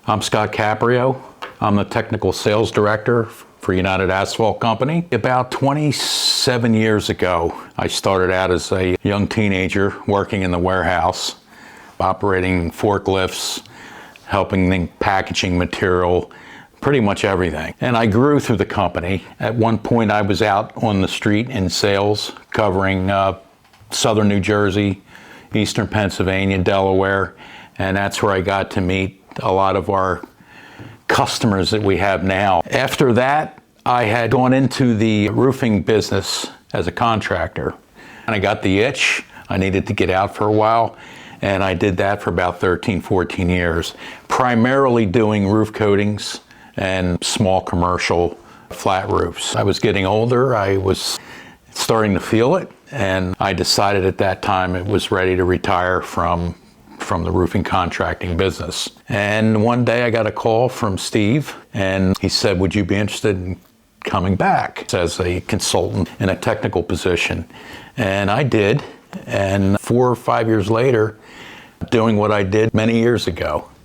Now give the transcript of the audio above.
I'm Scott Caprio. I'm the technical sales director for United Asphalt Company. About 27 years ago, I started out as a young teenager working in the warehouse, operating forklifts, helping them packaging material, pretty much everything. And I grew through the company. At one point, I was out on the street in sales, covering southern New Jersey, eastern Pennsylvania, Delaware, and that's where I got to meet a lot of our customers that we have now. After that, I had gone into the roofing business as a contractor, and I got the itch. I needed to get out for a while, and I did that for about 13, 14 years, primarily doing roof coatings and small commercial flat roofs. I was getting older, I was starting to feel it, and I decided at that time it was ready to retire from the roofing contracting business. And one day I got a call from Steve, and he said, would you be interested in coming back as a consultant in a technical position? And I did, and 4 or 5 years later, doing what I did many years ago.